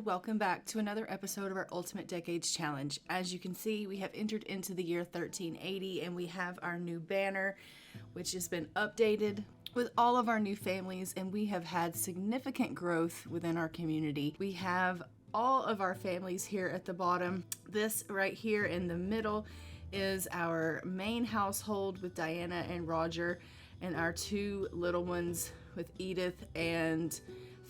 and welcome back to another episode of our Ultimate Decades Challenge. As you can see, we have entered into the year 1380 and we have our new banner, which has been updated with all of our new families, and we have had significant growth within our community. We have all of our families here at the bottom. This right here in the middle is our main household with Diana and Roger, and our two little ones with Edith and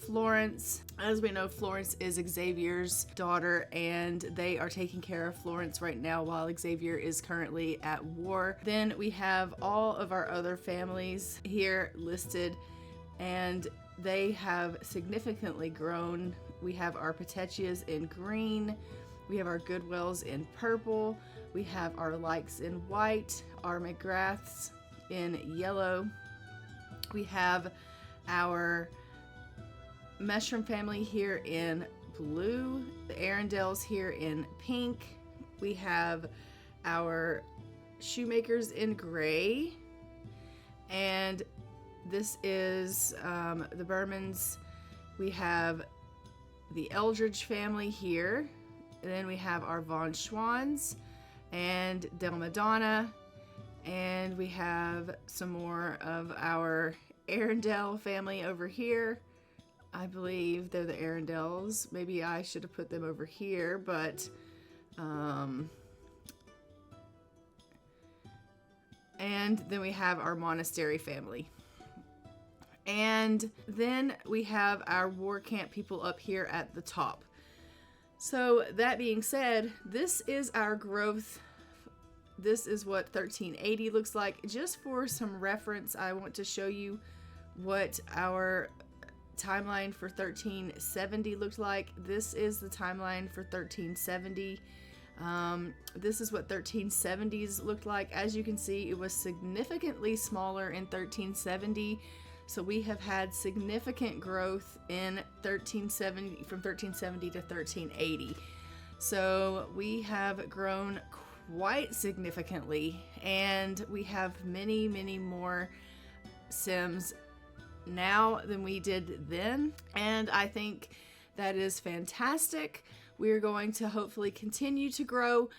Florence. As we know, Florence is Xavier's daughter, and they are taking care of Florence right now while Xavier is currently at war. Then we have all of our other families here listed, and they have significantly grown. We have our Petechias in green, we have our Goodwills in purple, we have our Likes in white, our McGraths in yellow, we have our Mushroom family here in blue, the Arundels here in pink, we have our Shoemakers in gray, and this is the Bermans. We have the Eldridge family here, and then we have our Von Schwans and Del Madonna, and we have some more of our Arundel family over here. I believe they're the Arundels. Maybe I should have put them over here, but and then we have our Monastery family. And then we have our War Camp people up here at the top. So that being said, this is our growth. This is what 1380 looks like. Just for some reference, I want to show you what our timeline for 1370 looked like. This is the timeline for 1370. This is what 1370s looked like. As you can see, it was significantly smaller in 1370. So we have had significant growth in 1370, from 1370 to 1380. So we have grown quite significantly, and we have many, many more Sims now than we did then, and I think that is fantastic. We're going to hopefully continue to grow,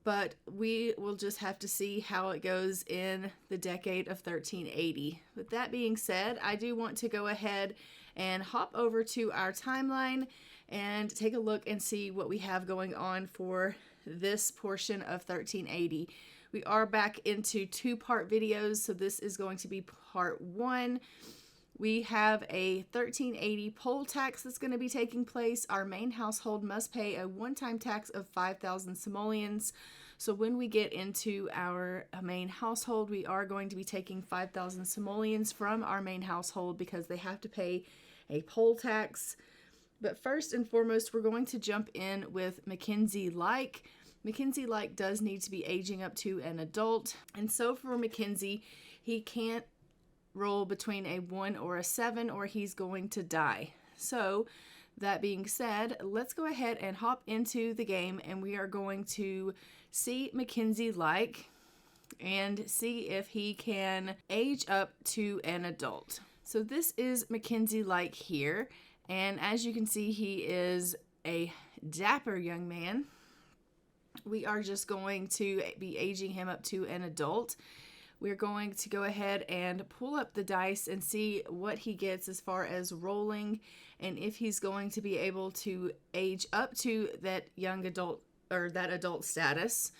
but we will just have to see how it goes in the decade of 1380. With that being said, I do want to go ahead and hop over to our timeline and take a look and see what we have going on for this portion of 1380. We are back into two-part videos, so this is going to be part one. We have a 1380 poll tax that's going to be taking place. Our main household must pay a one-time tax of 5,000 simoleons. So when we get into our main household, we are going to be taking 5,000 simoleons from our main household because they have to pay a poll tax. But first and foremost, we're going to jump in with Mackenzie Like. Mackenzie Like does need to be aging up to an adult. And so for Mackenzie, he can't roll between a 1 or a 7 or he's going to die. So that being said, let's go ahead and hop into the game, and we are going to see Mackenzie Like and see if he can age up to an adult. So this is Mackenzie Like here, and as you can see, he is a dapper young man. We are just going to be aging him up to an adult. We're going to go ahead and pull up the dice and see what he gets as far as rolling, and if he's going to be able to age up to that young adult or that adult status.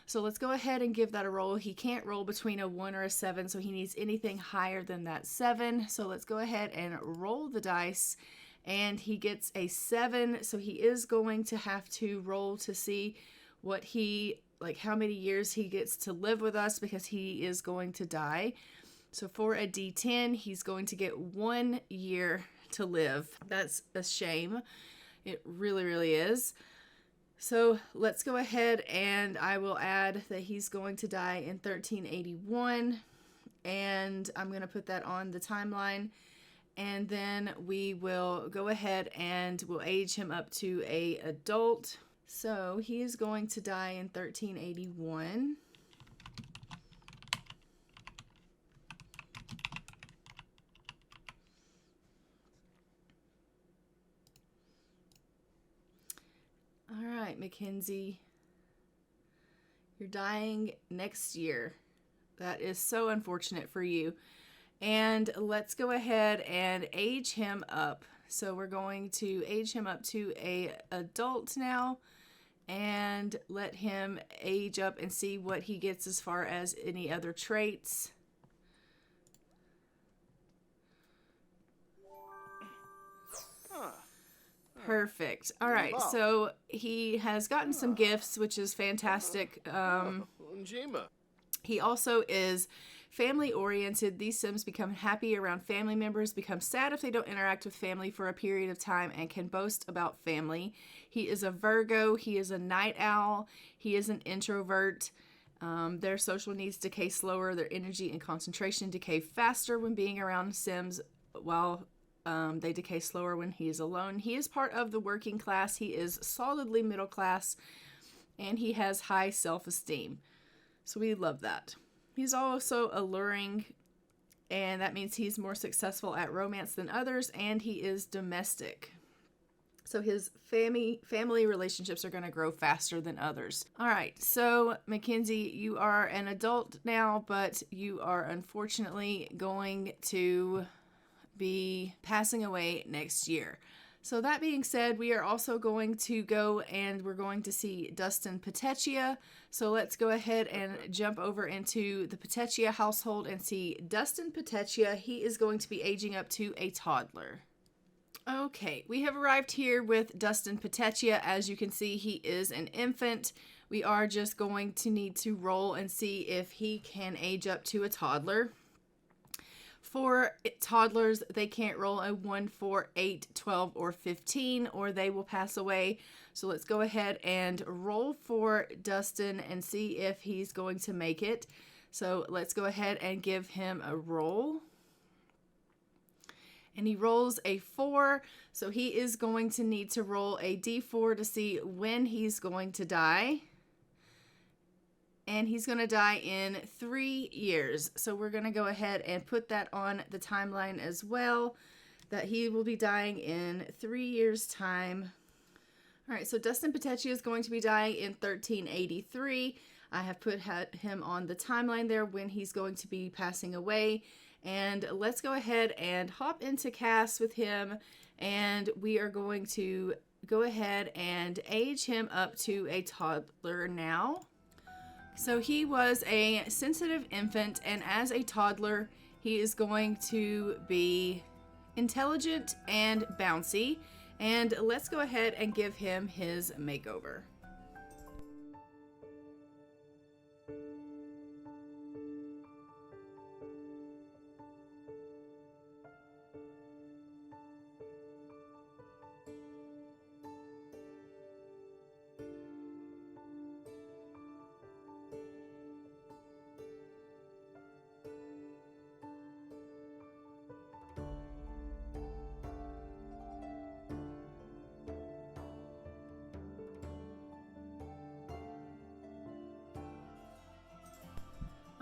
So let's go ahead and give that a roll. He can't roll between a 1 or a 7, so he needs anything higher than that 7. So let's go ahead and roll the dice, and he gets a 7. So he is going to have to roll to see what he, like how many years he gets to live with us, because he is going to die. So for a D10, he's going to get 1 year to live. That's a shame. It really, really is. So let's go ahead, and I will add that he's going to die in 1381, and I'm going to put that on the timeline, and then we will go ahead and we'll age him up to a adult. So he is going to die in 1381. Mackenzie. You're dying next year. That is so unfortunate for you. And let's go ahead and age him up. So we're going to age him up to a adult now and let him age up and see what he gets as far as any other traits. Perfect. All right, so he has gotten some gifts, which is fantastic. He also is family oriented. These Sims become happy around family members, become sad if they don't interact with family for a period of time, and can boast about family. He is a Virgo. He is a night owl. He is an introvert. Their social needs decay slower. Their energy and concentration decay faster when being around Sims, while they decay slower when he is alone. He is part of the working class. He is solidly middle class, and he has high self-esteem. So we love that. He's also alluring, and that means he's more successful at romance than others, and he is domestic. So his family relationships are going to grow faster than others. All right, so Mackenzie, you are an adult now, but you are unfortunately going to be passing away next year. So that being said, we are also going to go and we're going to see Dustin Petechia. So let's go ahead and jump over into the Petechia household and see Dustin Petechia. He is going to be aging up to a toddler. Okay, we have arrived here with Dustin Petechia. As you can see, he is an infant. We are just going to need to roll and see if he can age up to a toddler. For toddlers, they can't roll a 1, 4, 8, 12, or 15, or they will pass away. So let's go ahead and roll for Dustin and see if he's going to make it. So let's go ahead and give him a roll. And he rolls a 4, so he is going to need to roll a d4 to see when he's going to die. And he's going to die in 3 years. So we're going to go ahead and put that on the timeline as well, that he will be dying in 3 years' time. All right, so Dustin Petechia is going to be dying in 1383. I have put him on the timeline there when he's going to be passing away. And let's go ahead and hop into cast with him. And we are going to go ahead and age him up to a toddler now. So he was a sensitive infant, and as a toddler, he is going to be intelligent and bouncy. And let's go ahead and give him his makeover.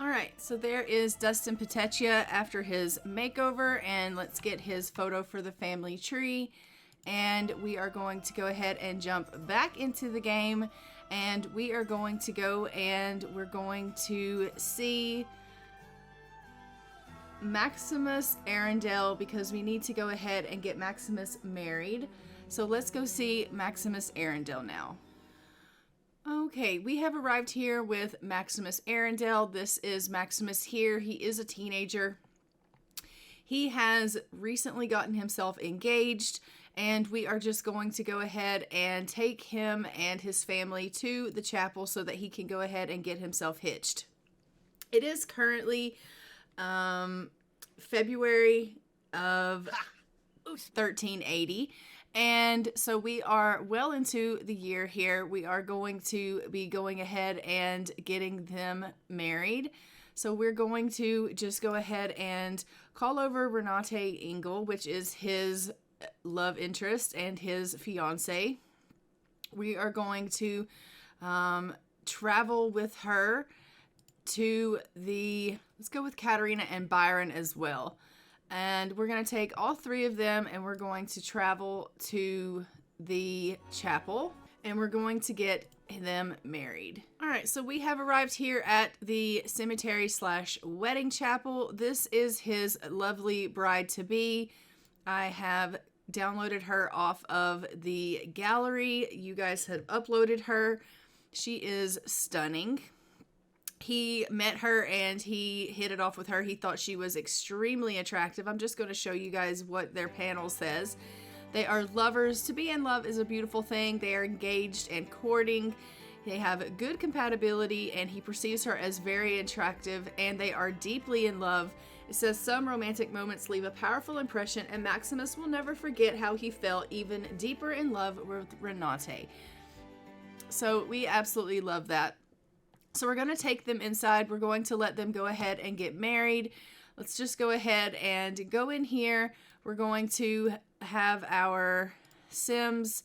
Alright, so there is Dustin Petechia after his makeover, and let's get his photo for the family tree. And we are going to go ahead and jump back into the game, and we are going to go and we're going to see Maximus Arundel, because we need to go ahead and get Maximus married. So let's go see Maximus Arundel now. Okay, we have arrived here with Maximus Arundel. This is Maximus here. He is a teenager. He has recently gotten himself engaged, and we are just going to go ahead and take him and his family to the chapel so that he can go ahead and get himself hitched. It is currently February of 1380. And so we are well into the year here. We are going to be going ahead and getting them married. So we're going to just go ahead and call over Renate Engel, which is his love interest and his fiance. We are going to travel with her to let's go with Katerina and Byron as well. And we're going to take all three of them and we're going to travel to the chapel. and we're going to get them married. All right, so we have arrived here at the cemetery / wedding chapel. This is his lovely bride-to-be. I have downloaded her off of the gallery. You guys have uploaded her. She is stunning. He met her and he hit it off with her. He thought she was extremely attractive. I'm just going to show you guys what their panel says. They are lovers. To be in love is a beautiful thing. They are engaged and courting. They have good compatibility and he perceives her as very attractive, and they are deeply in love. It says some romantic moments leave a powerful impression, and Maximus will never forget how he fell even deeper in love with Renate. So we absolutely love that. So we're going to take them inside. We're going to let them go ahead and get married. Let's just go ahead and go in here. We're going to have our Sims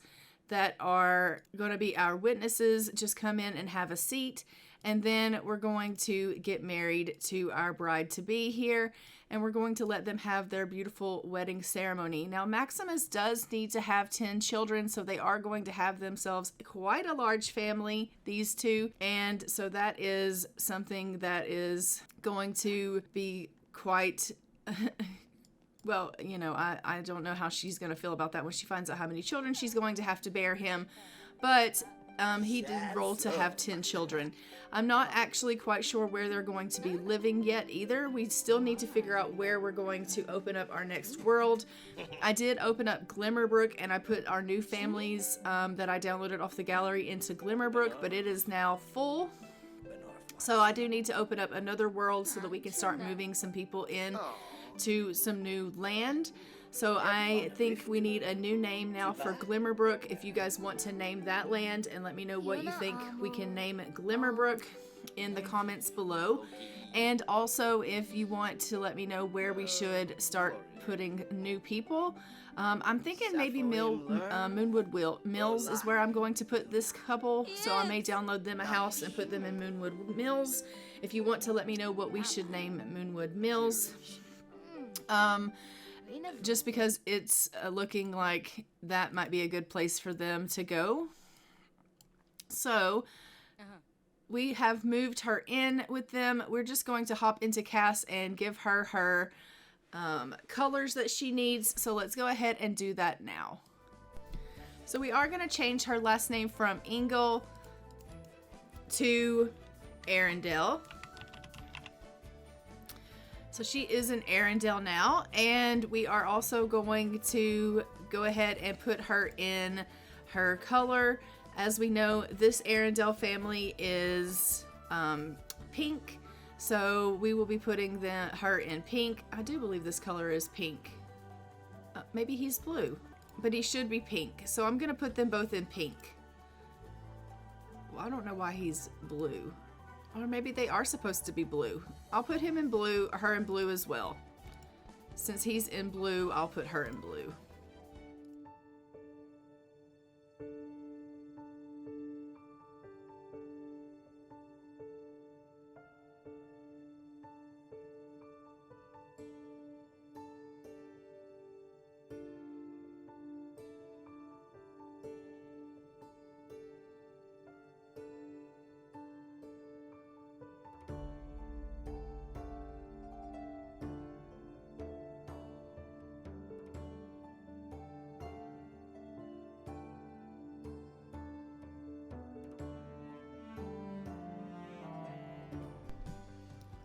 that are going to be our witnesses just come in and have a seat. And then we're going to get married to our bride-to-be here. And we're going to let them have their beautiful wedding ceremony. Now, Maximus does need to have 10 children, so they are going to have themselves quite a large family, these two. And so that is something that is going to be quite... well, you know, I don't know how she's going to feel about that when she finds out how many children she's going to have to bear him. But he did roll to have 10 children. I'm not actually quite sure where they're going to be living yet either. We still need to figure out where we're going to open up our next world. I did open up Glimmerbrook, and I put our new families that I downloaded off the gallery into Glimmerbrook, but it is now full. So I do need to open up another world so that we can start moving some people in to some new land. So I think we need a new name now for Glimmerbrook. If you guys want to name that land, and let me know what you think we can name Glimmerbrook in the comments below. And also if you want to let me know where we should start putting new people. I'm thinking maybe Moonwood Mills is where I'm going to put this couple. So I may download them a house and put them in Moonwood Mills. If you want to let me know what we should name Moonwood Mills. Just because it's looking like that might be a good place for them to go. So we have moved her in with them. We're just going to hop into Cass and give her her colors that she needs. So let's go ahead and do that now. So we are going to change her last name from Engel to Arundel. So she is an Arundel now, and we are also going to go ahead and put her in her color. As we know, this Arundel family is pink, so we will be putting her in pink. I do believe this color is pink. Maybe he's blue, but he should be pink. So I'm going to put them both in pink. Well, I don't know why he's blue. Or maybe they are supposed to be blue. I'll put him in blue, her in blue as well. Since he's in blue, I'll put her in blue.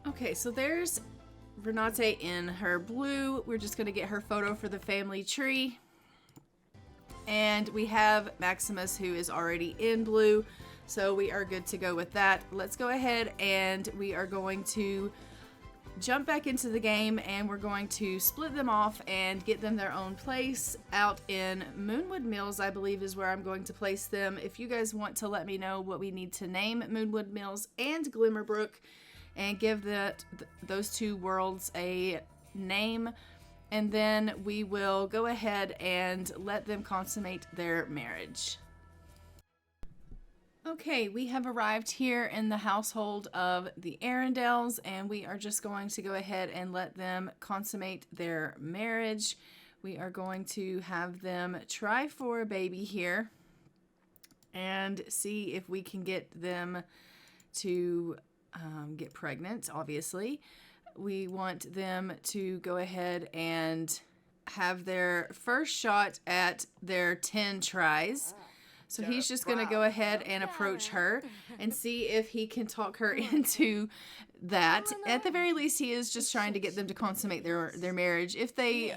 Okay, so there's Renate in her blue. We're just going to get her photo for the family tree. And we have Maximus, who is already in blue. So we are good to go with that. Let's go ahead and we are going to jump back into the game, and we're going to split them off and get them their own place out in Moonwood Mills, I believe is where I'm going to place them. If you guys want to let me know what we need to name Moonwood Mills and Glimmerbrook, and give those two worlds a name, and then we will go ahead and let them consummate their marriage. Okay, we have arrived here in the household of the Arundels, and we are just going to go ahead and let them consummate their marriage. We are going to have them try for a baby here. and see if we can get them to get pregnant, obviously. We want them to go ahead and have their first shot at their 10 tries. So he's just going to go ahead and approach her and see if he can talk her into that. At the very least, he is just trying to get them to consummate their marriage. If they,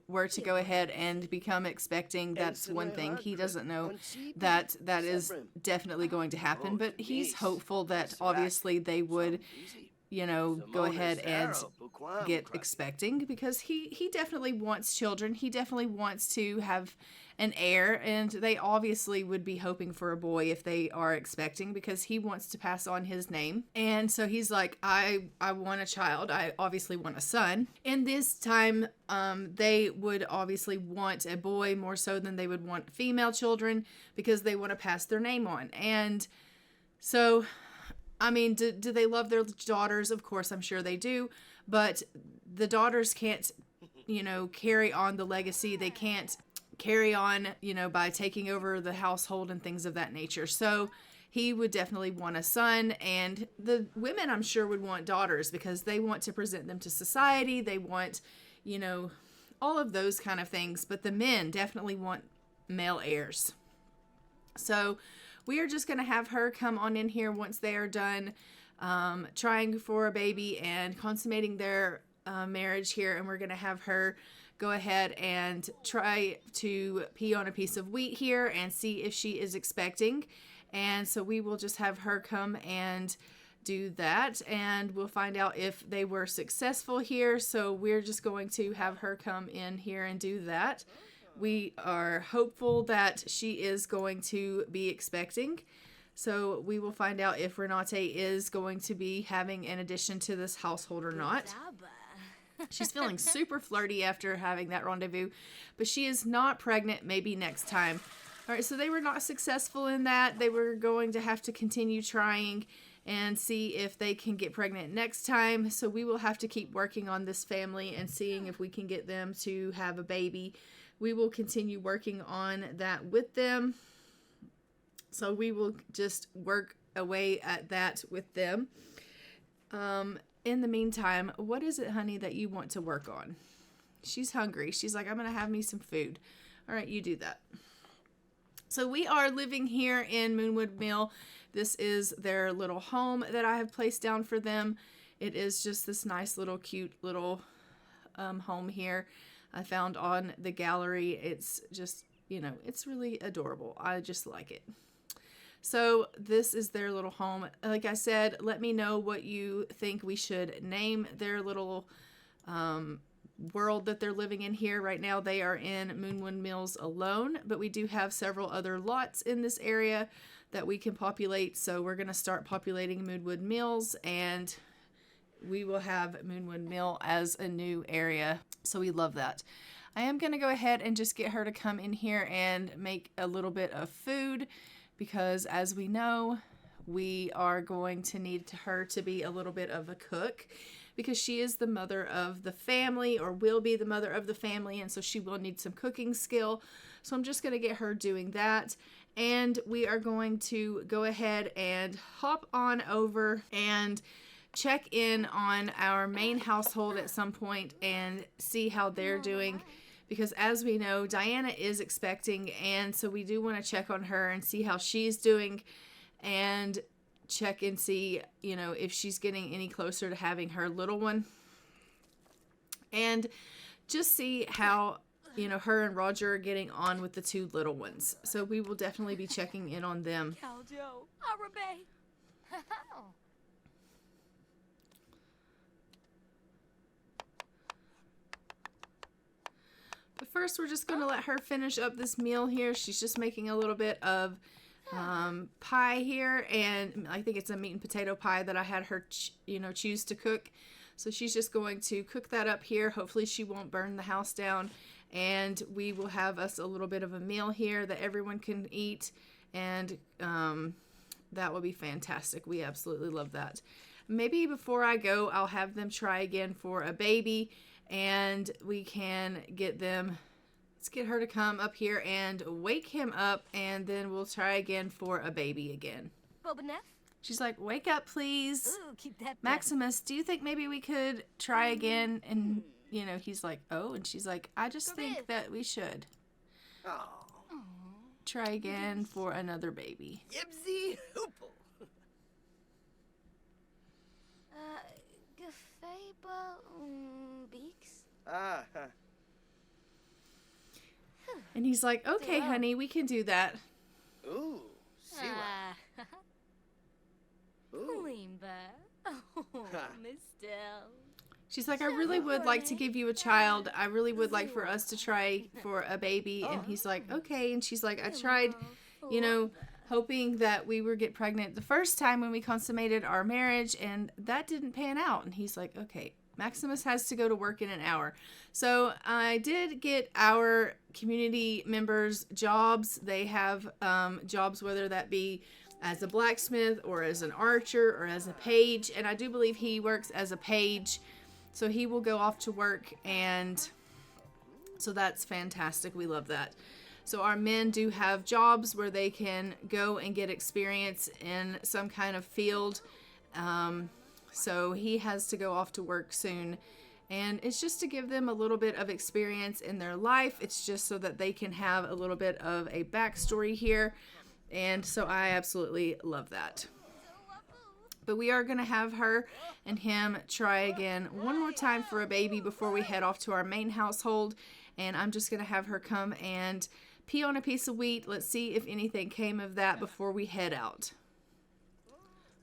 were to go ahead and become expecting, that's one thing. He doesn't know that that is definitely going to happen, but he's hopeful that obviously they would, go ahead and get expecting, because he definitely wants children. He definitely wants to have an heir, and they obviously would be hoping for a boy if they are expecting, because he wants to pass on his name. And so he's like, I want a child. I obviously want a son. And this time, they would obviously want a boy more so than they would want female children, because they want to pass their name on. And so, I mean, do they love their daughters? Of course, I'm sure they do. But the daughters can't, carry on the legacy. They can't carry on, by taking over the household and things of that nature. So he would definitely want a son, and the women, I'm sure, would want daughters, because they want to present them to society. They want, all of those kind of things. But the men definitely want male heirs. So we are just going to have her come on in here once they are done trying for a baby and consummating their marriage here, and we're going to have her go ahead and try to pee on a piece of wheat here and see if she is expecting. And so we will just have her come and do that, and we'll find out if they were successful here. So we're just going to have her come in here and do that. We are hopeful that she is going to be expecting. So we will find out if Renate is going to be having an addition to this household or not. She's feeling super flirty after having that rendezvous, but she is not pregnant. Maybe next time. All right, so they were not successful in that. They were going to have to continue trying and see if they can get pregnant next time. So we will have to keep working on this family and seeing if we can get them to have a baby. We will continue working on that with them. So we will just work away at that with them. In the meantime, what is it, honey, that you want to work on? She's hungry. She's like, I'm going to have me some food. All right, you do that. So we are living here in Moonwood Mill. This is their little home that I have placed down for them. It is just this nice little cute little home here I found on the gallery. It's just, it's really adorable. I just like it. So this is their little home. Like I said, let me know what you think we should name their little world that they're living in here. Right now they are in Moonwood Mills alone, but we do have several other lots in this area that we can populate. So we're going to start populating Moonwood Mills, and we will have Moonwood Mill as a new area. So we love that. I am going to go ahead and just get her to come in here and make a little bit of food, because as we know, we are going to need her to be a little bit of a cook, because she is the mother of the family, or will be the mother of the family, and so she will need some cooking skill. So I'm just going to get her doing that, and we are going to go ahead and hop on over and check in on our main household at some point and see how they're doing. Because as we know, Diana is expecting, and so we do want to check on her and see how she's doing, and check and see, if she's getting any closer to having her little one. And just see how, her and Roger are getting on with the two little ones. So we will definitely be checking in on them. But first, we're just going to let her finish up this meal here. She's just making a little bit of pie here, and I think it's a meat and potato pie that I had her, choose to cook. So she's just going to cook that up here. Hopefully she won't burn the house down, and we will have us a little bit of a meal here that everyone can eat, and that will be fantastic. We absolutely love that. Maybe before I go, I'll have them try again for a baby, and we can get them Let's get her to come up here and wake him up, and then we'll try again for a baby again. She's like, wake up, please. Ooh, keep that Maximus, do you think maybe we could try again? And, you know, he's like, oh, and she's like, I just think that we should try again for another baby. Yipsy hoople. Beaks? And he's like, okay, honey, we can do that. Ooh, siwa. Ooh. Limba. Oh, Miss Still. She's like, I really would like to give you a child. I really would like for us to try for a baby. And he's like, okay. And she's like, I tried, you know, hoping that we would get pregnant the first time when we consummated our marriage, and that didn't pan out. And he's like, okay, Maximus has to go to work in an hour. So I did get our community members jobs. They have jobs, whether that be as a blacksmith or as an archer or as a page. And I do believe he works as a page. So he will go off to work, and so that's fantastic. We love that. So our men do have jobs where they can go and get experience in some kind of field. So he has to go off to work soon. And it's just to give them a little bit of experience in their life. It's just so that they can have a little bit of a backstory here. And so I absolutely love that. But we are going to have her and him try again one more time for a baby before we head off to our main household. And I'm just going to have her come and pee on a piece of wheat. Let's see if anything came of that before we head out.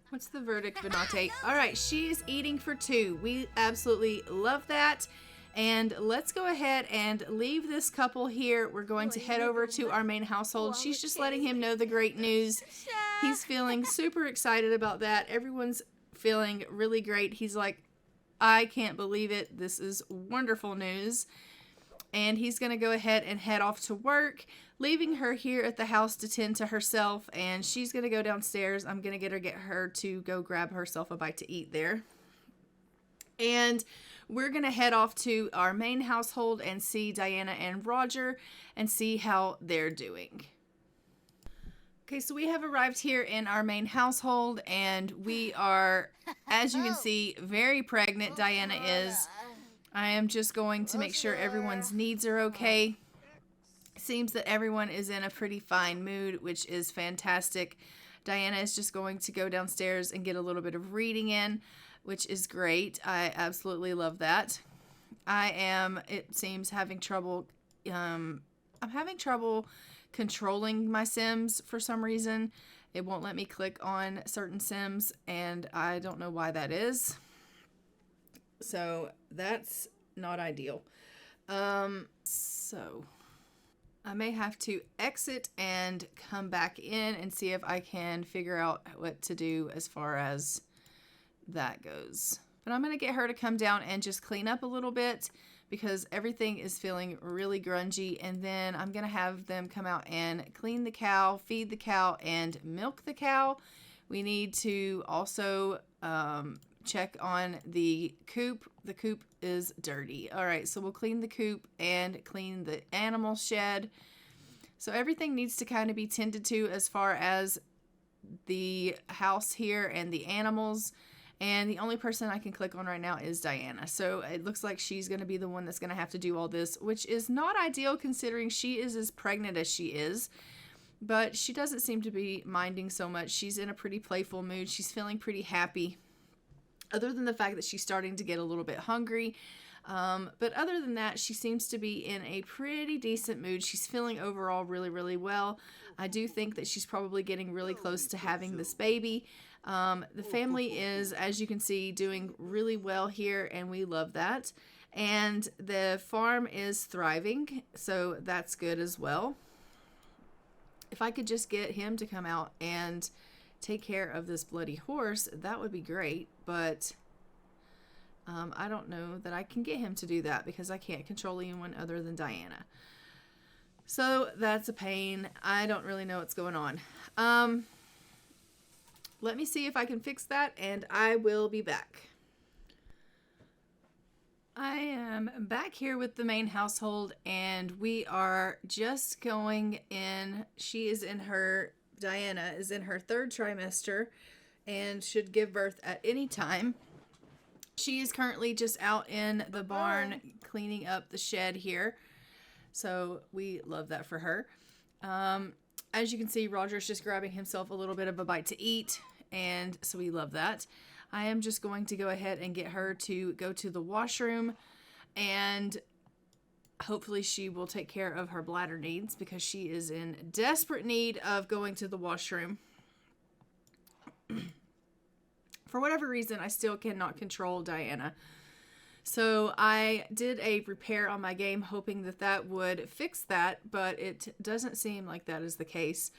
What's the verdict, Renate? All right, she is eating for 2. We absolutely love that. And let's go ahead and leave this couple here. We're going to head over to our main household. She's just letting him know the great news. He's feeling super excited about that. Everyone's feeling really great. He's like, I can't believe it. This is wonderful news. And he's going to go ahead and head off to work, leaving her here at the house to tend to herself. And she's going to go downstairs. I'm going to get her to go grab herself a bite to eat there. And we're going to head off to our main household and see Diana and Roger and see how they're doing. Okay, so we have arrived here in our main household, and we are, as you can see, very pregnant. Diana is. I am just going to make sure everyone's needs are okay. Seems that everyone is in a pretty fine mood, which is fantastic. Diana is just going to go downstairs and get a little bit of reading in, which is great. I absolutely love that. I am, it seems, having trouble, I'm having trouble controlling my Sims for some reason. It won't let me click on certain Sims, and I don't know why that is. So that's not ideal. So I may have to exit and come back in and see if I can figure out what to do as far as that goes. But I'm going to get her to come down and just clean up a little bit because everything is feeling really grungy. And then I'm going to have them come out and clean the cow, feed the cow, and milk the cow. We need to also check on the coop. The coop is dirty. All right, so we'll clean the coop and clean the animal shed. So everything needs to kind of be tended to as far as the house here and the animals. And the only person I can click on right now is Diana. So it looks like she's going to be the one that's going to have to do all this, which is not ideal considering she is as pregnant as she is. But she doesn't seem to be minding so much. She's in a pretty playful mood. She's feeling pretty happy. Other than the fact that she's starting to get a little bit hungry. But other than that, she seems to be in a pretty decent mood. She's feeling overall really, really well. I do think that she's probably getting really close to having this baby. The family is, as you can see, doing really well here, and we love that. And the farm is thriving, so that's good as well. If I could just get him to come out and take care of this bloody horse, that would be great, but I don't know that I can get him to do that because I can't control anyone other than Diana. So that's a pain. I don't really know what's going on. Let me see if I can fix that, and I will be back. I am back here with the main household, and we are just going in. Diana is in her 3rd trimester and should give birth at any time. She is currently just out in the barn cleaning up the shed here. So we love that for her. As you can see, Roger's just grabbing himself a little bit of a bite to eat, and so we love that. I am just going to go ahead and get her to go to the washroom, and hopefully she will take care of her bladder needs because she is in desperate need of going to the washroom. For whatever reason, I still cannot control Diana. So I did a repair on my game hoping that that would fix that, but it doesn't seem like that is the case.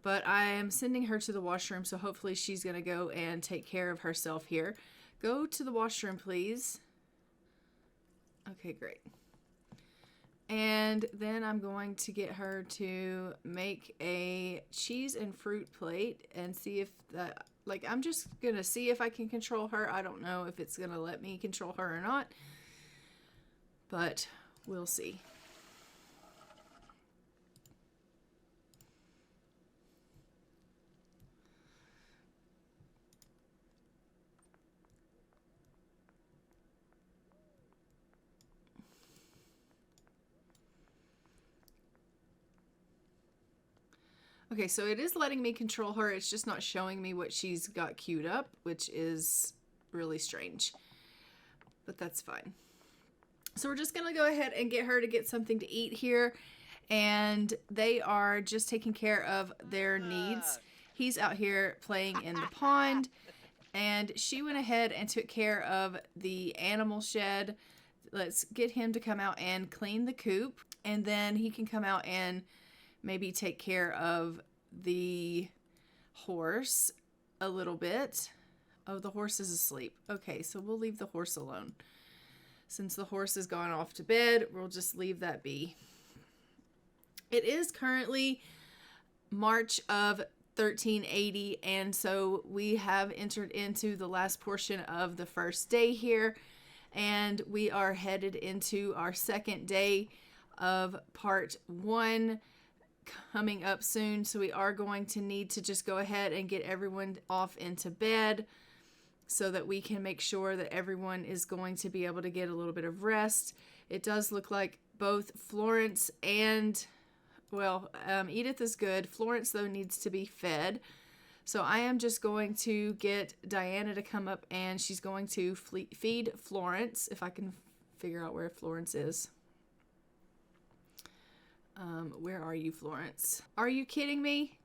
But I am sending her to the washroom, so hopefully she's going to go and take care of herself here. Go to the washroom, please. Okay, great. And then I'm going to get her to make a cheese and fruit plate and see if that, like, I'm just going to see if I can control her. I don't know if it's going to let me control her or not, but we'll see. Okay, so it is letting me control her. It's just not showing me what she's got queued up, which is really strange. But that's fine. So we're just going to go ahead and get her to get something to eat here. And they are just taking care of their needs. He's out here playing in the pond. And she went ahead and took care of the animal shed. Let's get him to come out and clean the coop. And then he can come out and maybe take care of the horse a little bit. Oh, the horse is asleep. Okay, so we'll leave the horse alone. Since the horse has gone off to bed, we'll just leave that be. It is currently March of 1380, and so we have entered into the last portion of the first day here, and we are headed into our second day of part 1 coming up soon. So we are going to need to just go ahead and get everyone off into bed so that we can make sure that everyone is going to be able to get a little bit of rest. It does look like both Florence and, well, Edith is good. Florence, though, needs to be fed. So I am just going to get Diana to come up, and she's going to feed Florence, if I can figure out where Florence is. Where are you, Florence? Are you kidding me?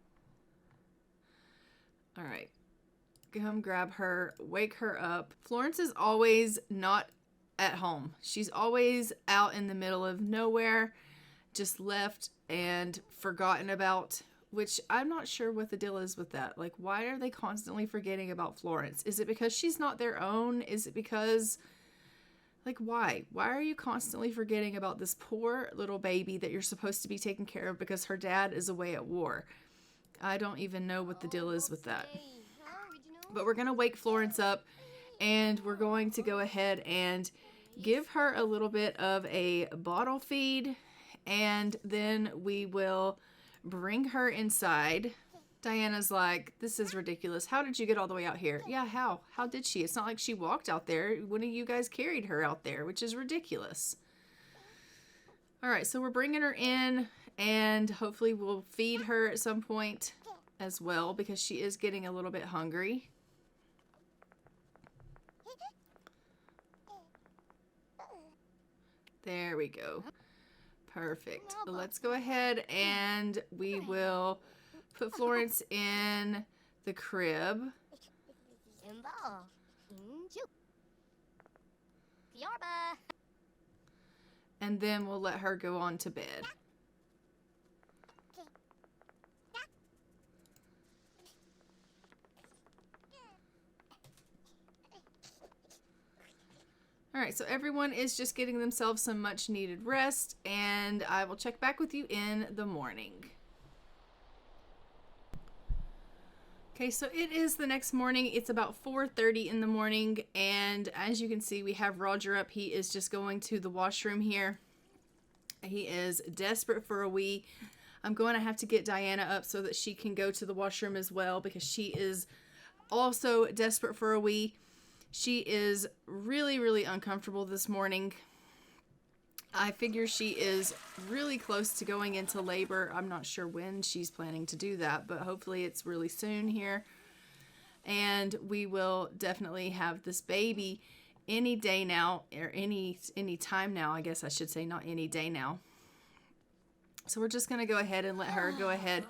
All right. Come grab her, wake her up. Florence is always not at home. She's always out in the middle of nowhere, just left and forgotten about, which I'm not sure what the deal is with that. Like, why are they constantly forgetting about Florence? Is it because she's not their own? Is it because, like, why? Why are you constantly forgetting about this poor little baby that you're supposed to be taking care of because her dad is away at war? I don't even know what the deal is with that. But we're going to wake Florence up, and we're going to go ahead and give her a little bit of a bottle feed, and then we will bring her inside. Diana's like, this is ridiculous. How did you get all the way out here? Yeah, how? How did she? It's not like she walked out there. One of you guys carried her out there, which is ridiculous. All right, so we're bringing her in, and hopefully we'll feed her at some point as well because she is getting a little bit hungry. There we go. Perfect. Let's go ahead and we will put Florence in the crib. And then we'll let her go on to bed. All right, so everyone is just getting themselves some much needed rest, and I will check back with you in the morning. Okay, so it is the next morning. It's about 4:30 in the morning, and as you can see, we have Roger up. He is just going to the washroom here. He is desperate for a wee. I'm going to have to get Diana up so that she can go to the washroom as well, because she is also desperate for a wee. She is really, really uncomfortable this morning. I figure she is really close to going into labor. I'm not sure when she's planning to do that, but hopefully it's really soon here. And we will definitely have this baby any day now, or any time now, I guess I should say, not any day now. So we're just going to go ahead and let her go ahead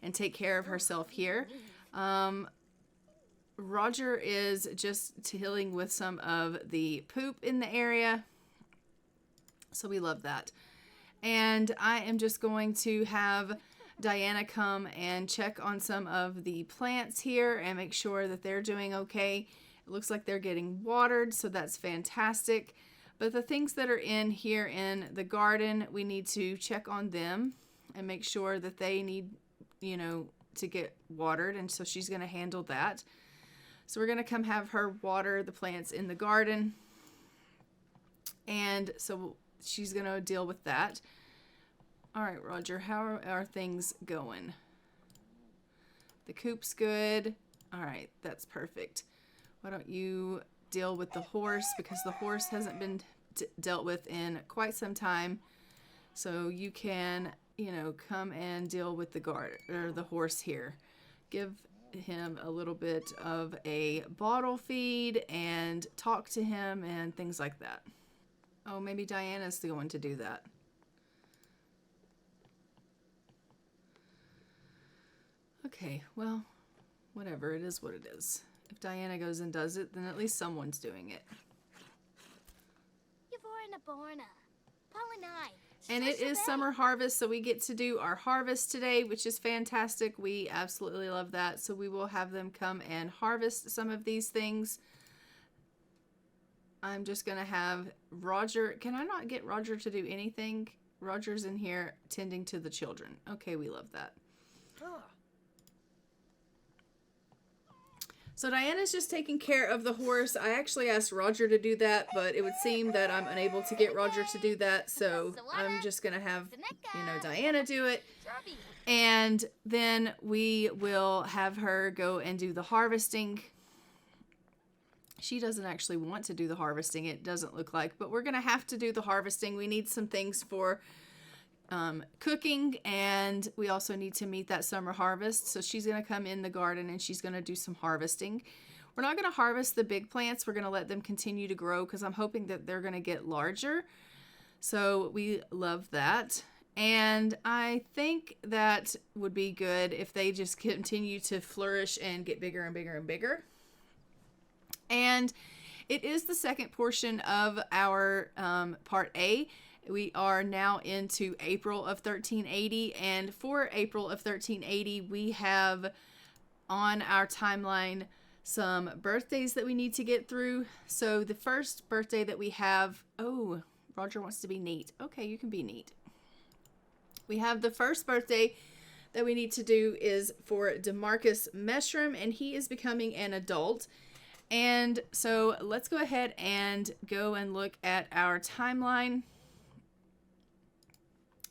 and take care of herself here. Roger is just dealing with some of the poop in the area. So we love that. And I am just going to have Diana come and check on some of the plants here and make sure that they're doing okay. It looks like they're getting watered, so that's fantastic. But the things that are in here in the garden, we need to check on them and make sure that they need, to get watered. And so she's going to handle that. So we're going to come have her water the plants in the garden. And so she's going to deal with that. All right, Roger, how are things going? The coop's good. All right, that's perfect. Why don't you deal with the horse, because the horse hasn't been dealt with in quite some time. So you can, come and deal with the horse here. Give him a little bit of a bottle feed and talk to him and things like that. Oh, maybe Diana's the one to do that. Okay, well, whatever. It is what it is. If Diana goes and does it, then at least someone's doing it. And it is summer harvest, so we get to do our harvest today, which is fantastic. We absolutely love that. So we will have them come and harvest some of these things. I'm just going to have Roger. Can I not get Roger to do anything? Roger's in here tending to the children. Okay, we love that. So Diana's just taking care of the horse. I actually asked Roger to do that, but it would seem that I'm unable to get Roger to do that. So I'm just going to have, Diana do it. And then we will have her go and do the harvesting. She doesn't actually want to do the harvesting, it doesn't look like, but we're going to have to do the harvesting. We need some things for cooking, and we also need to meet that summer harvest. So she's going to come in the garden and she's going to do some harvesting. We're not going to harvest the big plants. We're going to let them continue to grow because I'm hoping that they're going to get larger. So we love that. And I think that would be good if they just continue to flourish and get bigger and bigger and bigger. And it is the second portion of our part A. We are now into April of 1380, and for April of 1380, we have on our timeline some birthdays that we need to get through. So the first birthday that we have, oh, Roger wants to be neat. Okay, you can be neat. We have the first birthday that we need to do is for DeMarcus Meshram, and he is becoming an adult. And so let's go ahead and go and look at our timeline.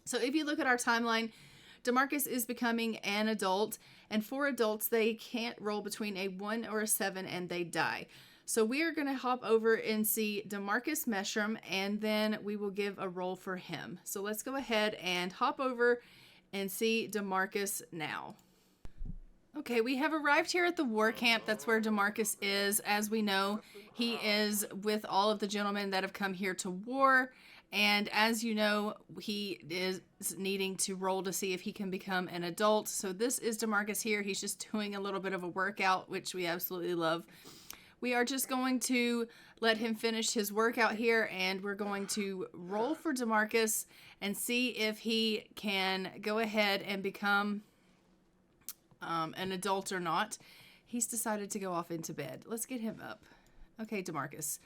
So if you look at our timeline, DeMarcus is becoming an adult, and for adults, they can't roll between a 1 or a 7 and they die. So we are going to hop over and see DeMarcus Meshram, and then we will give a roll for him. So let's go ahead and hop over and see DeMarcus now. Okay, we have arrived here at the war camp. That's where DeMarcus is. As we know, he is with all of the gentlemen that have come here to war. And as you know, he is needing to roll to see if he can become an adult. So this is DeMarcus here. He's just doing a little bit of a workout, which we absolutely love. We are just going to let him finish his workout here, and we're going to roll for DeMarcus and see if he can go ahead and become an adult or not. He's decided to go off into bed. Let's get him up. Okay, DeMarcus,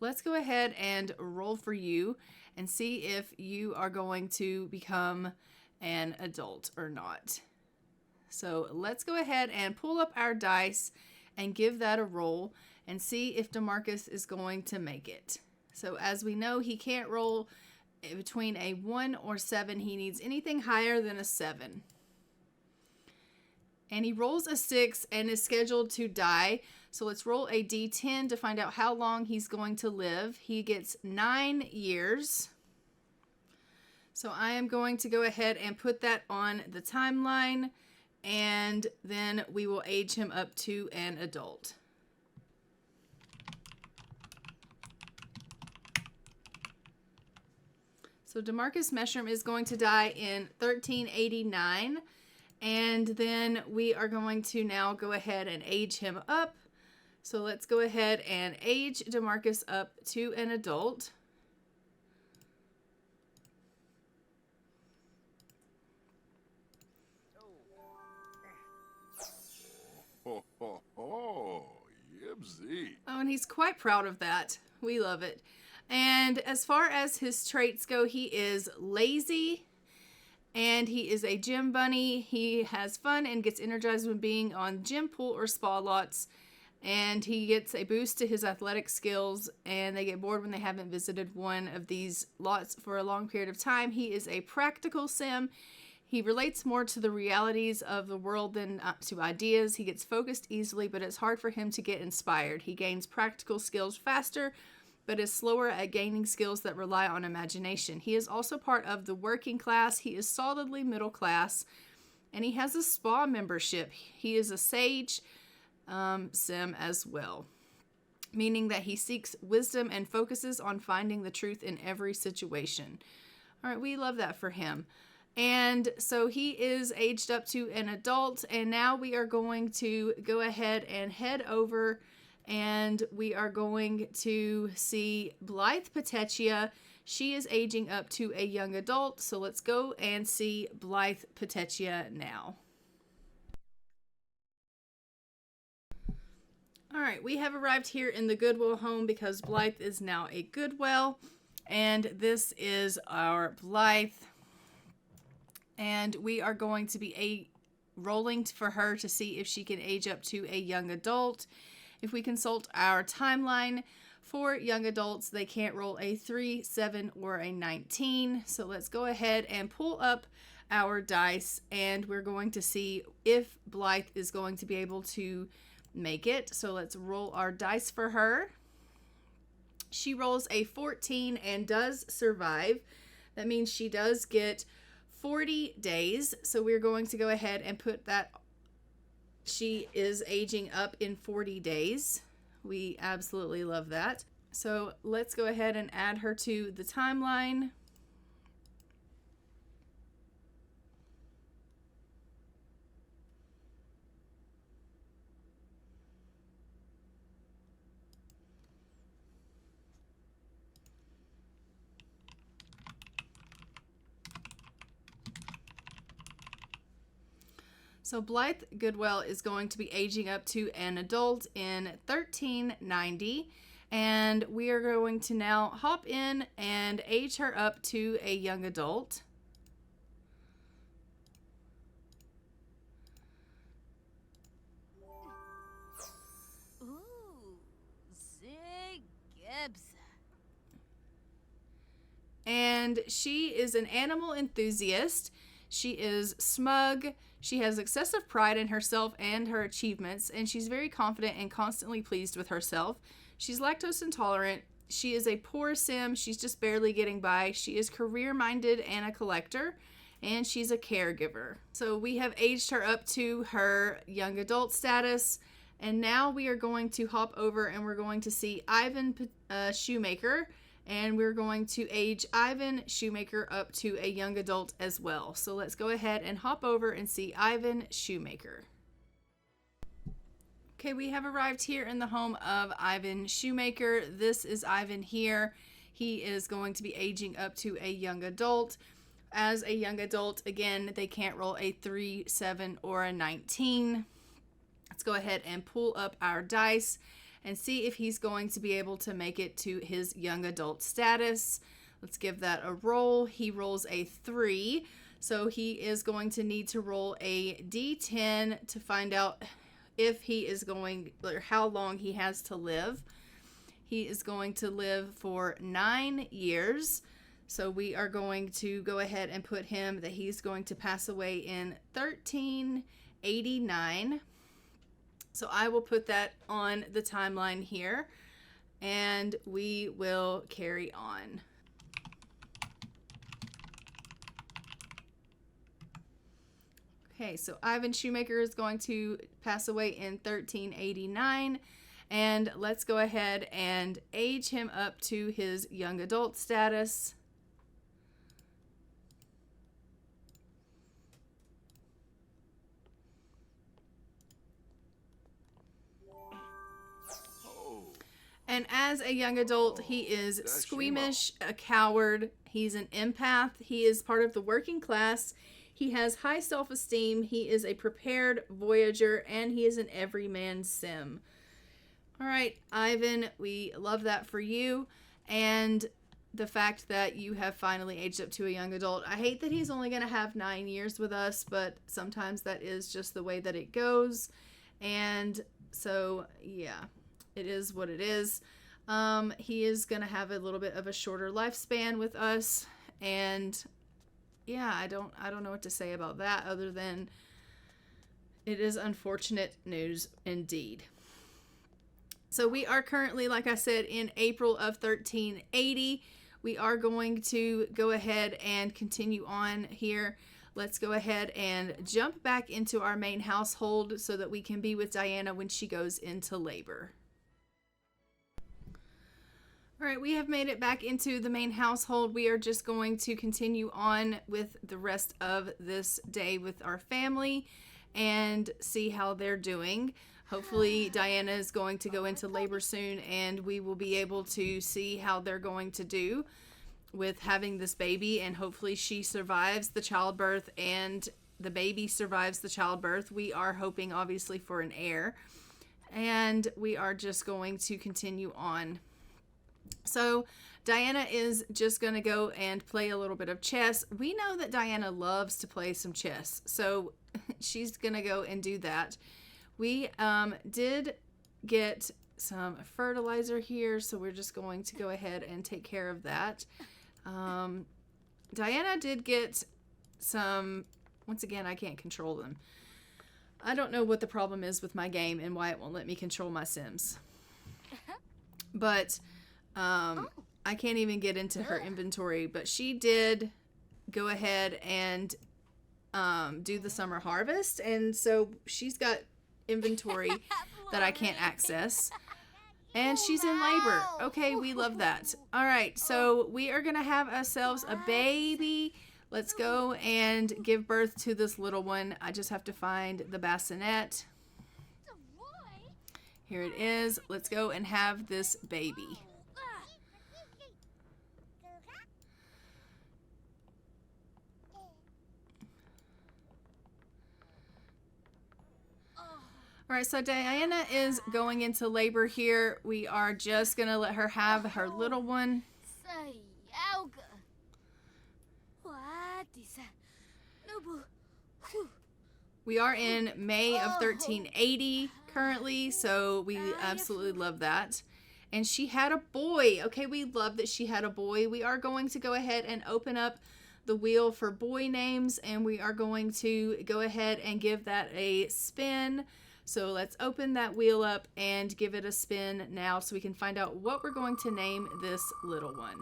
let's go ahead and roll for you and see if you are going to become an adult or not. So let's go ahead and pull up our dice and give that a roll and see if DeMarcus is going to make it. So as we know, he can't roll between a 1 or 7. He needs anything higher than a 7. And he rolls a 6 and is scheduled to die. So let's roll a d10 to find out how long he's going to live. He gets 9 years. So I am going to go ahead and put that on the timeline, and then we will age him up to an adult. So DeMarcus Meshram is going to die in 1389, and then we are going to now go ahead and age him up. So let's go ahead and age DeMarcus up to an adult. Yibsy. Oh, and he's quite proud of that. We love it. And as far as his traits go, he is lazy, and he is a gym bunny. He has fun and gets energized when being on gym, pool, or spa lots. And he gets a boost to his athletic skills, and they get bored when they haven't visited one of these lots for a long period of time. He is a practical sim. He relates more to the realities of the world than to ideas. He gets focused easily, but it's hard for him to get inspired. He gains practical skills faster, but is slower at gaining skills that rely on imagination. He is also part of the working class. He is solidly middle class, and he has a spa membership. He is a sage sim as well, meaning that he seeks wisdom and focuses on finding the truth in every situation. All right, we love that for him. And so he is aged up to an adult, and now we are going to go ahead and head over, and we are going to see Blythe Petechia. She is aging up to a young adult, so let's go and see Blythe Petechia now. All right, we have arrived here in the Goodwill home because Blythe is now a Goodwill, and this is our Blythe. And we are going to be rolling for her to see if she can age up to a young adult. If we consult our timeline for young adults, they can't roll a 3, 7, or a 19. So let's go ahead and pull up our dice, and we're going to see if Blythe is going to be able to make it. So let's roll our dice for her. She rolls a 14 and does survive. That means she does get 40 days. So we're going to go ahead and put that she is aging up in 40 days. We absolutely love that. So let's go ahead and add her to the timeline. So Blythe Goodwill is going to be aging up to an adult in 1390, and we are going to now hop in and age her up to a young adult. Ooh, Gibbs. And she is an animal enthusiast. She is smug. She has excessive pride in herself and her achievements, and she's very confident and constantly pleased with herself. She's lactose intolerant. She is a poor sim. She's just barely getting by. She is career-minded and a collector, and she's a caregiver. So we have aged her up to her young adult status, and now we are going to hop over and we're going to see Ivan Shoemaker. And we're going to age Ivan Shoemaker up to a young adult as well. So let's go ahead and hop over and see Ivan Shoemaker. Okay, we have arrived here in the home of Ivan Shoemaker. This is Ivan here. He is going to be aging up to a young adult. As a young adult, again, they can't roll a 3, 7, or a 19. Let's go ahead and pull up our dice and see if he's going to be able to make it to his young adult status. Let's give that a roll. He rolls a 3. So he is going to need to roll a d10 to find out if he is going, or how long he has to live. He is going to live for 9 years. So we are going to go ahead and put him that he's going to pass away in 1389. So I will put that on the timeline here, and we will carry on. Okay, so Ivan Shoemaker is going to pass away in 1389, and let's go ahead and age him up to his young adult status. And as a young adult, he is squeamish, a coward. He's an empath. He is part of the working class. He has high self-esteem. He is a prepared voyager, and he is an everyman sim. All right, Ivan, we love that for you. And the fact that you have finally aged up to a young adult. I hate that he's only going to have 9 years with us, but sometimes that is just the way that it goes. And so, yeah, it is what it is. He is going to have a little bit of a shorter lifespan with us. And yeah, I don't know what to say about that other than it is unfortunate news indeed. So we are currently, like I said, in April of 1380. We are going to go ahead and continue on here. Let's go ahead and jump back into our main household so that we can be with Diana when she goes into labor. All right, we have made it back into the main household. We are just going to continue on with the rest of this day with our family and see how they're doing. Hopefully Diana is going to go into labor soon, and we will be able to see how they're going to do with having this baby, and hopefully she survives the childbirth and the baby survives the childbirth. We are hoping obviously for an heir, and we are just going to continue on. So Diana is just going to go and play a little bit of chess. We know that Diana loves to play some chess, so she's going to go and do that. We did get some fertilizer here, so we're just going to go ahead and take care of that. Diana did get some, once again, I can't control them. I don't know what the problem is with my game and why it won't let me control my Sims. But I can't even get into her inventory, but she did go ahead and do the summer harvest, and so she's got inventory that I can't access, and she's in labor. Okay, we love that. All right, so we are gonna have ourselves a baby. Let's go and give birth to this little one. I just have to find the bassinet. Here it is. Let's go and have this baby. All right, so Diana is going into labor here. We are just going to let her have her little one. We are in May of 1380 currently, so we absolutely love that. And she had a boy. Okay, we love that she had a boy. We are going to go ahead and open up the wheel for boy names, and we are going to go ahead and give that a spin. So let's open that wheel up and give it a spin now so we can find out what we're going to name this little one.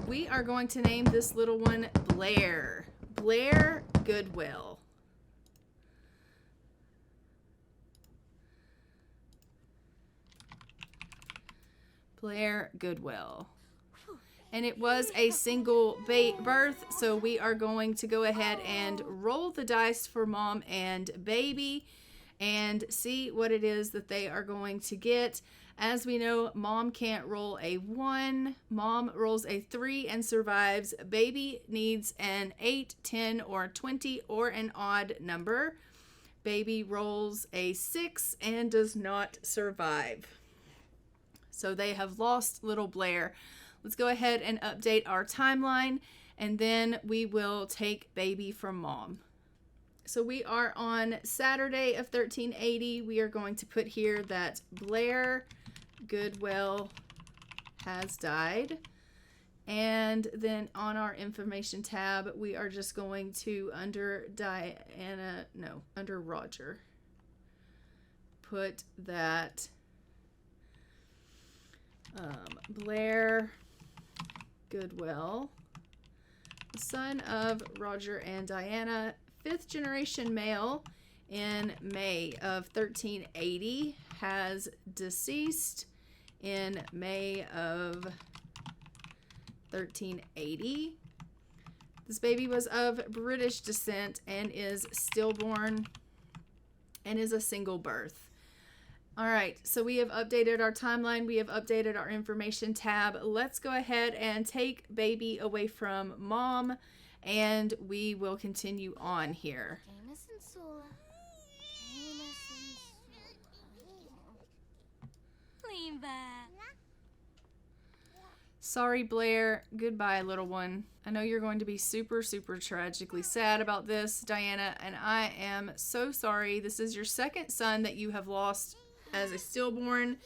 We are going to name this little one Blair. Blair Goodwill. Blair Goodwill. And it was a single birth, so we are going to go ahead and roll the dice for mom and baby and see what it is that they are going to get. As we know, mom can't roll a 1. Mom rolls a 3 and survives. Baby needs an 8, 10, or 20, or an odd number. Baby rolls a 6 and does not survive. So they have lost little Blair. Let's go ahead and update our timeline, and then we will take baby from mom. So we are on Saturday of 1380. We are going to put here that Blair Goodwell has died. And then on our information tab, we are just going to, under Roger, put that Blair Goodwell, the son of Roger and Diana, 5th generation male in May of 1380, has deceased in May of 1380. This baby was of British descent and is stillborn and is a single birth. All right, so we have updated our timeline. We have updated our information tab. Let's go ahead and take baby away from mom, and we will continue on here. Sorry, Blair. Goodbye, little one. I know you're going to be super, super tragically sad about this, Diana, and I am so sorry. This is your second son that you have lost as a stillborn,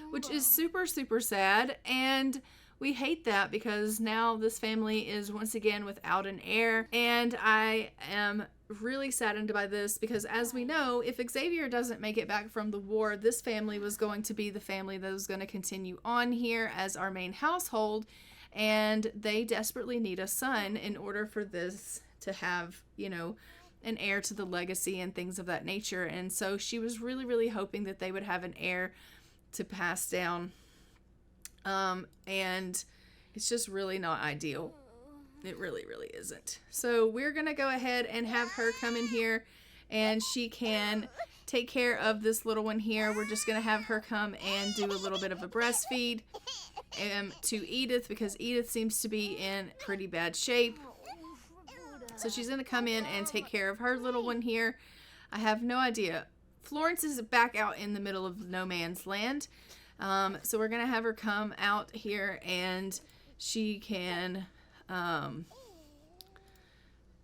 which is super, super sad, and we hate that because now this family is once again without an heir, and I am really saddened by this because, as we know, if Xavier doesn't make it back from the war, this family was going to be the family that was going to continue on here as our main household, and they desperately need a son in order for this to have, you know, an heir to the legacy and things of that nature. And so she was really, really hoping that they would have an heir to pass down, and it's just really not ideal. It really, really isn't. So we're going to go ahead and have her come in here, and she can take care of this little one here. We're just going to have her come and do a little bit of a breastfeed to Edith, because Edith seems to be in pretty bad shape. So she's going to come in and take care of her little one here. I have no idea. Florence is back out in the middle of no man's land. So we're going to have her come out here, and she can...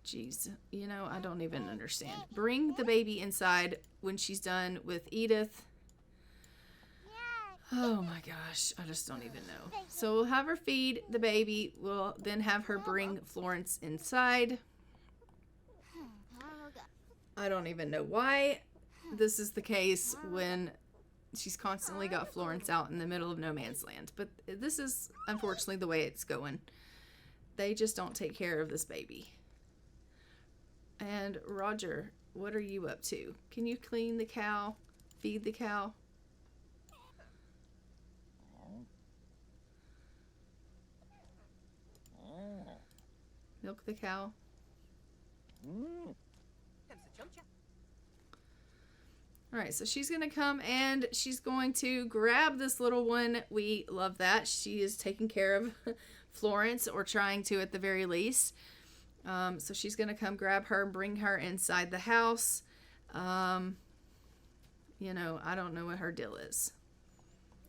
Geez, you know, I don't even understand. Bring the baby inside when she's done with Edith. Oh my gosh, I just don't even know. So we'll have her feed the baby. We'll then have her bring Florence inside. I don't even know why this is the case when she's constantly got Florence out in the middle of no man's land. But this is unfortunately the way it's going. They just don't take care of this baby. And Roger, what are you up to? Can you clean the cow? Feed the cow? Milk the cow? Alright, so she's going to come and she's going to grab this little one. We love that. She is taking care of Florence, or trying to at the very least. So she's going to come grab her and bring her inside the house. You know, I don't know what her deal is.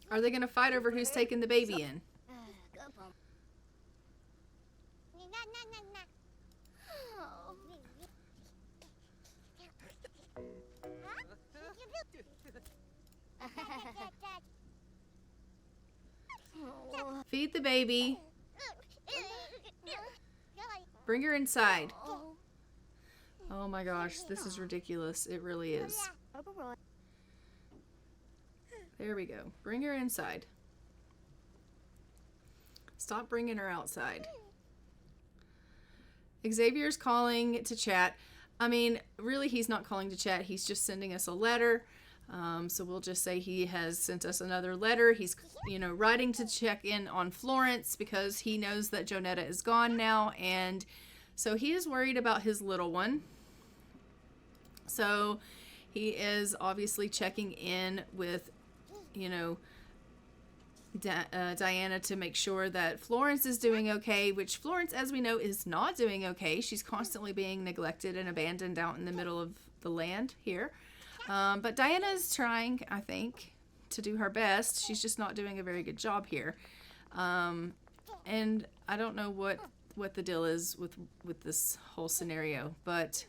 Are they going to fight over who's taking the baby in? Feed the baby. Bring her inside. Oh my gosh, this is ridiculous. It really is. There we go. Bring her inside. Stop bringing her outside. Xavier's calling to chat. I mean, really, he's not calling to chat. He's just sending us a letter. So we'll just say he has sent us another letter. He's, you know, writing to check in on Florence because he knows that Jonetta is gone now. And so he is worried about his little one. So he is obviously checking in with, you know, Diana to make sure that Florence is doing okay, which Florence, as we know, is not doing okay. She's constantly being neglected and abandoned out in the middle of the land here. But Diana is trying, I think, to do her best. She's just not doing a very good job here. And I don't know what the deal is with this whole scenario, but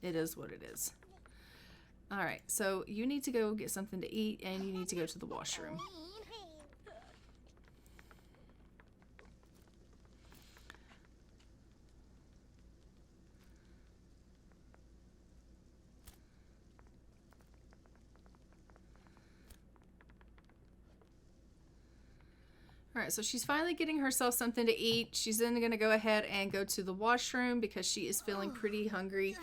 it is what it is. All right, so you need to go get something to eat, and you need to go to the washroom. All right, so she's finally getting herself something to eat. She's then going to go ahead and go to the washroom because she is feeling pretty hungry,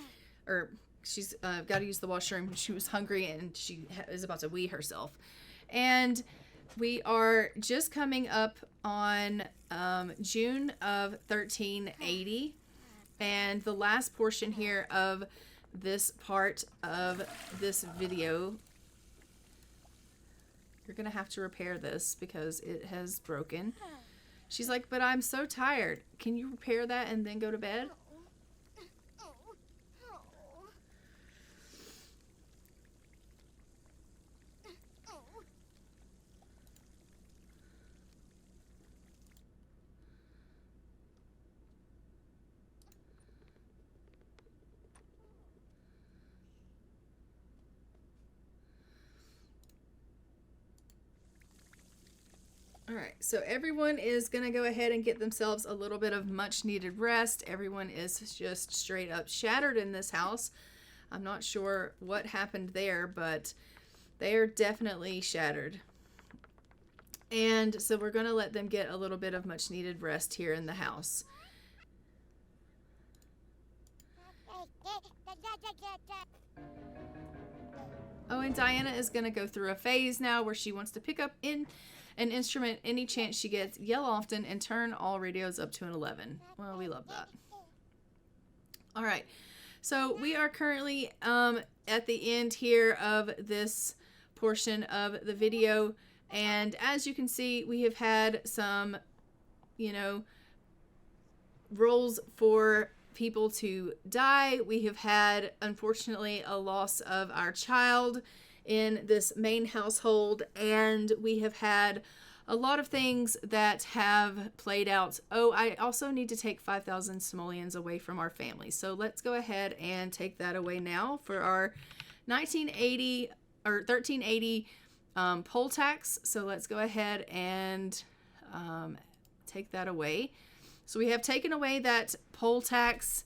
or she's got to use the washroom. She was hungry and she is about to wee herself. And we are just coming up on June of 1380, and the last portion here of this part of this video. You're going to have to repair this because it has broken. She's like, but I'm so tired. Can you repair that and then go to bed? All right, so everyone is going to go ahead and get themselves a little bit of much needed rest. Everyone is just straight up shattered in this house. I'm not sure what happened there, but they are definitely shattered. And so we're going to let them get a little bit of much needed rest here in the house. Oh, and Diana is going to go through a phase now where she wants to pick up in an instrument any chance she gets, yell often, and turn all radios up to an 11. Well, we love that. All right, so we are currently at the end here of this portion of the video, and as you can see, we have had some, roles for people to die. We have had, unfortunately, a loss of our child in this main household, and we have had a lot of things that have played out. Oh, I also need to take 5,000 simoleons away from our family. So let's go ahead and take that away now for our 1980 or 1380 poll tax. So let's go ahead and take that away. So we have taken away that poll tax.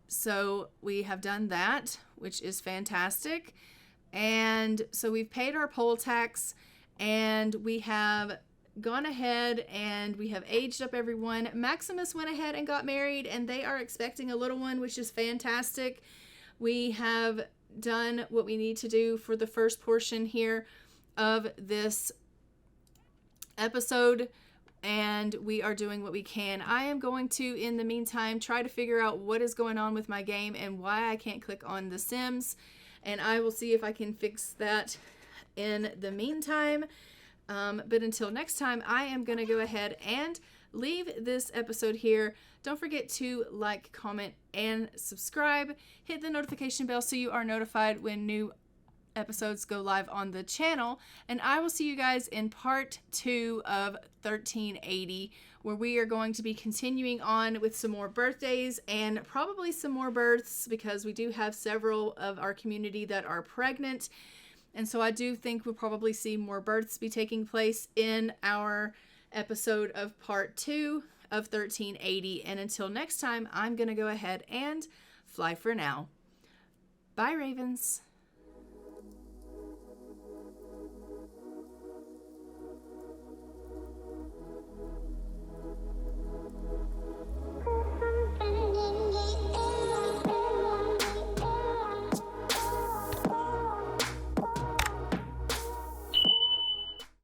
So we have done that, which is fantastic. And so we've paid our poll tax, and we have gone ahead and we have aged up everyone. Maximus went ahead and got married, and they are expecting a little one, which is fantastic. We have done what we need to do for the first portion here of this episode, and we are doing what we can. I am going to, in the meantime, try to figure out what is going on with my game and why I can't click on The Sims, and I will see if I can fix that in the meantime. But until next time, I am going to go ahead and leave this episode here. Don't forget to like, comment, and subscribe. Hit the notification bell so you are notified when new episodes go live on the channel, and I will see you guys in part 2 of 1380, where we are going to be continuing on with some more birthdays and probably some more births, because we do have several of our community that are pregnant, and so I do think we'll probably see more births be taking place in our episode of part 2 of 1380. And until next time, I'm gonna go ahead and fly for now. Bye, Ravens.